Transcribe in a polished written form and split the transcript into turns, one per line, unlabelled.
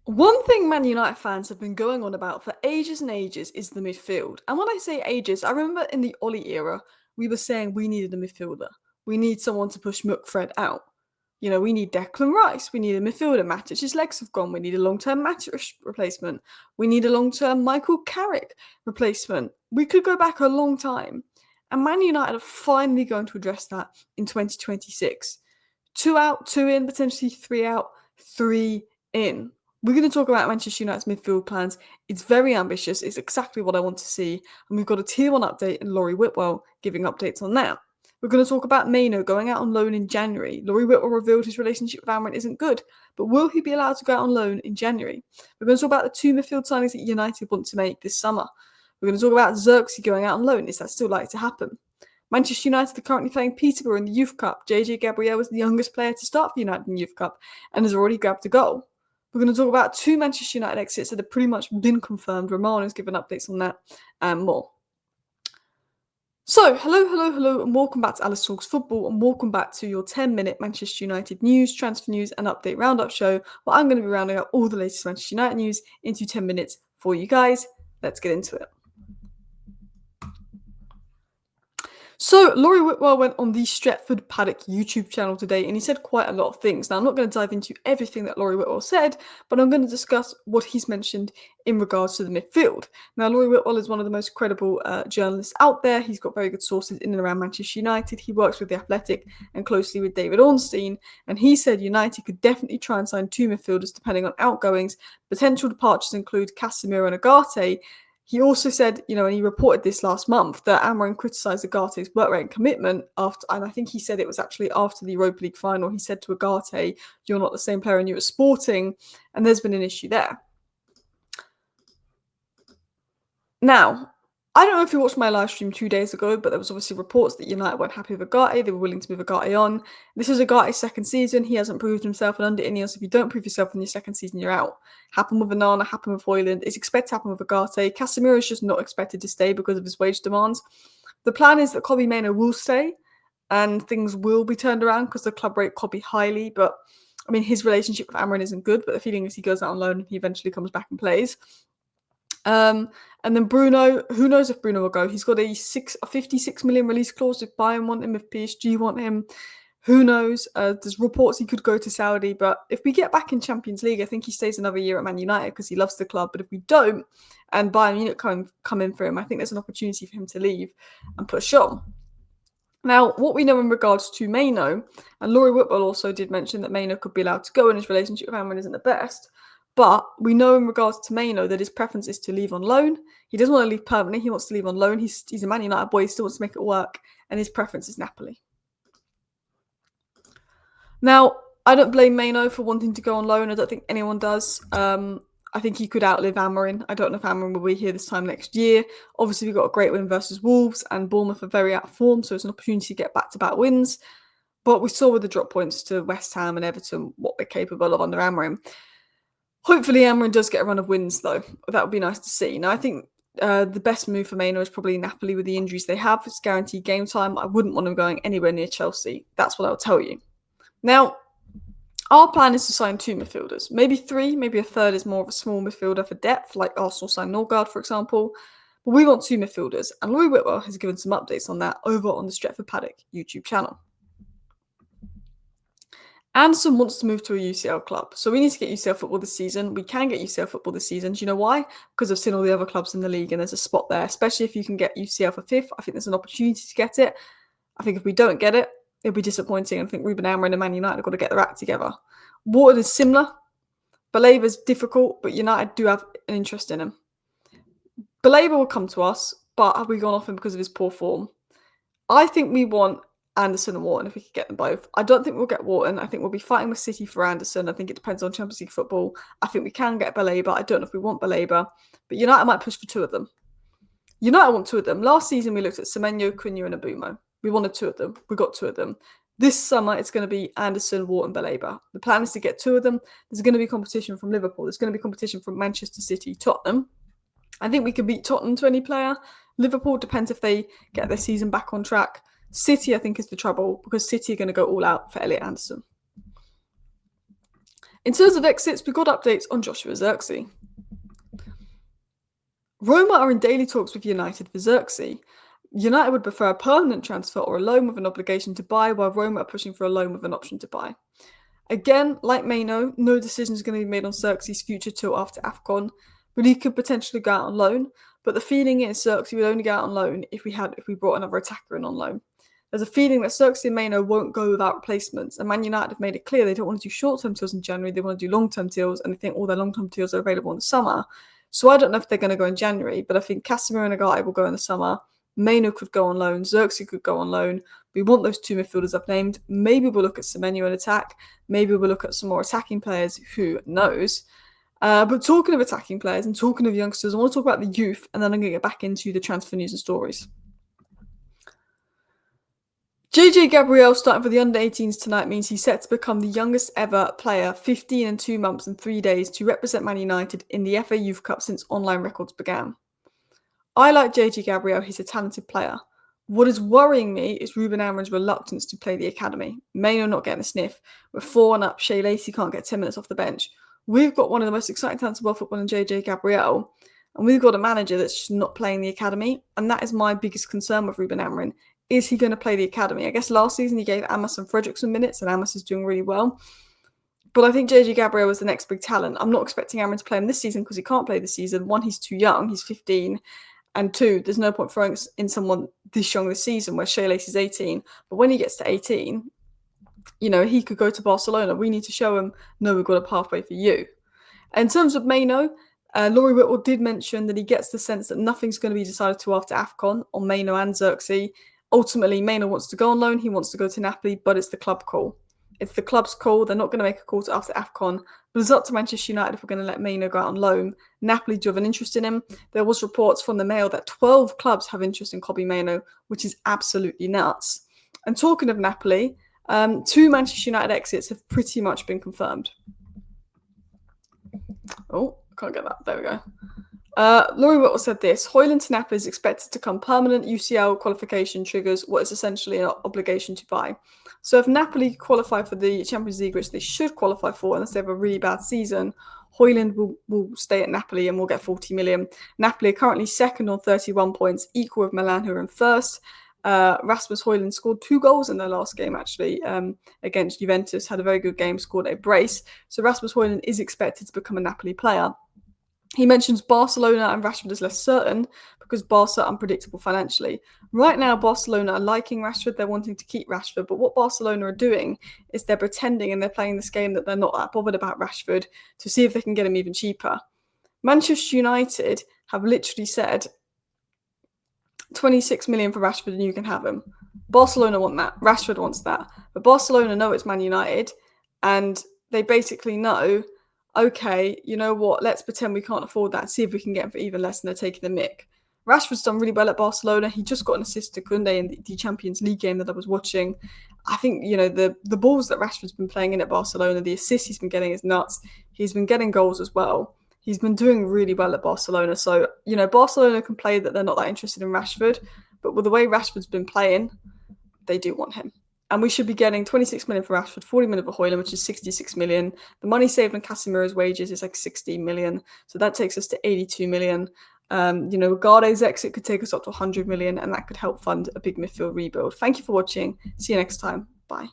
One thing Man United fans have been going on about for ages and ages is the midfield. And when I say ages, I remember in the Ollie era, we were saying we needed a midfielder. We need someone to push Fred out. You know, we need Declan Rice. We need a midfielder. Matic's legs have gone. We need a long-term Matic replacement. We need a long-term Michael Carrick replacement. We could go back a long time. And Man United are finally going to address that in 2026. 2 out, 2 in, potentially 3 out, 3 in. We're going to talk about Manchester United's midfield plans. It's very ambitious. It's exactly what I want to see. And we've got a Tier 1 update and Laurie Whitwell giving updates on that. We're going to talk about Mainoo going out on loan in January. Laurie Whitwell revealed his relationship with Amorim isn't good, but will he be allowed to go out on loan in January? We're going to talk about the 2 midfield signings that United want to make this summer. We're going to talk about Xerxie going out on loan. Is that still likely to happen? Manchester United are currently playing Peterborough in the Youth Cup. JJ Gabriel was the youngest player to start for United in the Youth Cup and has already grabbed a goal. We're going to talk about 2 Manchester United exits that have pretty much been confirmed. Roman has given updates on that and more. So, hello, and welcome back to Alice Talks Football, and welcome back to your 10-minute Manchester United news, transfer news, and update roundup show, where I'm going to be rounding up all the latest Manchester United news into 10 minutes for you guys. Let's get into it. So, Laurie Whitwell went on the Stretford Paddock YouTube channel today and he said quite a lot of things. Now, I'm not going to dive into everything that Laurie Whitwell said, but I'm going to discuss what he's mentioned in regards to the midfield. Now, Laurie Whitwell is one of the most credible journalists out there. He's got very good sources in and around Manchester United. He works with The Athletic and closely with David Ornstein, and he said United could definitely try and sign 2 midfielders depending on outgoings. Potential departures include Casemiro and Agate. He also said, and he reported this last month, that Amorim criticised Agate's work rate and commitment after, and I think he said it was actually after the Europa League final. He said to Agate, "You're not the same player and you were Sporting," and there's been an issue there. Now, I don't know if you watched my live stream 2 days ago, but there was obviously reports that United weren't happy with Agate. They were willing to move Agate on. This is Agate's second season. He hasn't proved himself, and under Ineos, if you don't prove yourself in your second season, you're out. Happened with Onana, happened with Hoyland. It's expected to happen with Agate. Casemiro is just not expected to stay because of his wage demands. The plan is that Kobbie Mainoo will stay, and things will be turned around because the club rate Kobbie highly, but I mean, his relationship with Amorim isn't good, but the feeling is he goes out on loan and he eventually comes back and plays. And then Bruno, who knows if Bruno will go? He's got a 56 million release clause if Bayern want him, if PSG want him. Who knows? There's reports he could go to Saudi, but if we get back in Champions League, I think he stays another year at Man United because he loves the club. But if we don't, and Bayern Munich come in for him, I think there's an opportunity for him to leave and push on. Now, what we know in regards to Mainoo, and Laurie Whitwell also did mention that Mainoo could be allowed to go and his relationship with Amorim isn't the best. But we know in regards to Mainoo that his preference is to leave on loan. He doesn't want to leave permanently. He wants to leave on loan. He's a Man United boy. He still wants to make it work. And his preference is Napoli. Now, I don't blame Mainoo for wanting to go on loan. I don't think anyone does. I think he could outlive Amorim. I don't know if Amorim will be here this time next year. Obviously, we got a great win versus Wolves, and Bournemouth are very out of form, so it's an opportunity to get back-to-back wins. But we saw with the drop points to West Ham and Everton what they're capable of under Amorim. Hopefully, Amorim does get a run of wins, though. That would be nice to see. Now, I think the best move for Mainoo is probably Napoli with the injuries they have. It's guaranteed game time. I wouldn't want him going anywhere near Chelsea. That's what I'll tell you. Now, our plan is to sign 2 midfielders. Maybe 3, maybe a third is more of a small midfielder for depth, like Arsenal signed Norgard, for example. But we want 2 midfielders, and Laurie Whitwell has given some updates on that over on the Stretford Paddock YouTube channel. Anderson wants to move to a UCL club, so we need to get UCL football this season. We can get UCL football this season. Do you know why? Because I've seen all the other clubs in the league and there's a spot there, especially if you can get UCL for 5th. I think there's an opportunity to get it. I think if we don't get it, it'll be disappointing. I think Ruben Amorim and Man United have got to get their act together. Wharton is similar. Balaba's difficult, but United do have an interest in him. Balaba will come to us, but have we gone off him because of his poor form? I think we want Anderson and Wharton if we could get them both. I don't think we'll get Wharton. I think we'll be fighting with City for Anderson. I think it depends on Champions League football. I think we can get Balaba. I don't know if we want Balaba, but United might push for 2 of them. United want 2 of them. Last season we looked at Semenyo, Cunha and Abumo. We wanted 2 of them. We got 2 of them. This summer it's going to be Anderson, Wharton, Balaba. The plan is to get 2 of them. There's going to be competition from Liverpool. There's going to be competition from Manchester City, Tottenham. I think we can beat Tottenham to any player. Liverpool depends if they get their season back on track. City, I think, is the trouble because City are going to go all out for Elliot Anderson. In terms of exits, we got updates on Joshua Xerxie. Roma are in daily talks with United for Xerxie. United would prefer a permanent transfer or a loan with an obligation to buy, while Roma are pushing for a loan with an option to buy. Again, like Mainoo, no decision is going to be made on Xerxie's future till after AFCON, but he could potentially go out on loan. But the feeling is Xerxie would only go out on loan if we brought another attacker in on loan. There's a feeling that Xerxie and Mainoo won't go without replacements, and Man United have made it clear they don't want to do short-term deals in January, they want to do long-term deals, and they think all their long-term deals are available in the summer. So I don't know if they're going to go in January, but I think Casemiro and Agati will go in the summer. Mainoo could go on loan. Xerxie could go on loan. We want those two midfielders I've named. Maybe we'll look at Semenyo in attack. Maybe we'll look at some more attacking players. Who knows? But talking of attacking players and talking of youngsters, I want to talk about the youth, and then I'm going to get back into the transfer news and stories. JJ Gabriel starting for the under-18s tonight means he's set to become the youngest ever player, 15 and 2 months and 3 days, to represent Man United in the FA Youth Cup since online records began. I like JJ Gabriel, he's a talented player. What is worrying me is Ruben Amorim's reluctance to play the academy. Mainoo not getting a sniff. We're 4-1 Shea Lacey can't get 10 minutes off the bench. We've got one of the most exciting talents of world football in JJ Gabriel, and we've got a manager that's just not playing the academy, and that is my biggest concern with Ruben Amorim. Is he going to play the academy? I guess last season he gave Amos and Frederick some minutes, and Amos is doing really well. But I think JJ Gabriel is the next big talent. I'm not expecting Amorim to play him this season because he can't play this season. One, he's too young, he's 15. And two, there's no point throwing in someone this young this season where Shea Lacey's 18. But when he gets to 18, he could go to Barcelona. We need to show him, no, we've got a pathway for you. In terms of Mainoo, Laurie Whitwell did mention that he gets the sense that nothing's going to be decided till after AFCON on Mainoo and Xerxie. Ultimately, Mainoo wants to go on loan. He wants to go to Napoli, but it's the club call. It's the club's call. They're not going to make a call to after AFCON. But it's up to Manchester United if we're going to let Mainoo go out on loan. Napoli do have an interest in him. There was reports from the Mail that 12 clubs have interest in Kobbie Mainoo, which is absolutely nuts. And talking of Napoli, 2 Manchester United exits have pretty much been confirmed. Oh, can't get that. There we go. Laurie Whittle said this: Højlund to Napoli is expected to come permanent. UCL qualification triggers what is essentially an obligation to buy. So if Napoli qualify for the Champions League, which they should qualify for unless they have a really bad season, Højlund will stay at Napoli and will get 40 million. Napoli are currently second on 31 points, equal with Milan, who are in first. Rasmus Højlund scored 2 goals in their last game, actually, against Juventus, had a very good game, scored a brace. So Rasmus Højlund is expected to become a Napoli player. He mentions Barcelona and Rashford is less certain because Barca are unpredictable financially. Right now, Barcelona are liking Rashford. They're wanting to keep Rashford. But what Barcelona are doing is they're pretending and they're playing this game that they're not that bothered about Rashford to see if they can get him even cheaper. Manchester United have literally said 26 million for Rashford and you can have him. Barcelona want that. Rashford wants that. But Barcelona know it's Man United and they basically know, okay, you know what, let's pretend we can't afford that and see if we can get him for even less, and they're taking the mick. Rashford's done really well at Barcelona. He just got an assist to Koundé in the Champions League game that I was watching. I think, the balls that Rashford's been playing in at Barcelona, the assists he's been getting is nuts. He's been getting goals as well. He's been doing really well at Barcelona. So, Barcelona can play that they're not that interested in Rashford, but with the way Rashford's been playing, they do want him. And we should be getting 26 million for Rashford, 40 million for Højlund, which is 66 million. The money saved on Casemiro's wages is like 16 million. So that takes us to 82 million. Garde's exit could take us up to 100 million, and that could help fund a big midfield rebuild. Thank you for watching. See you next time. Bye.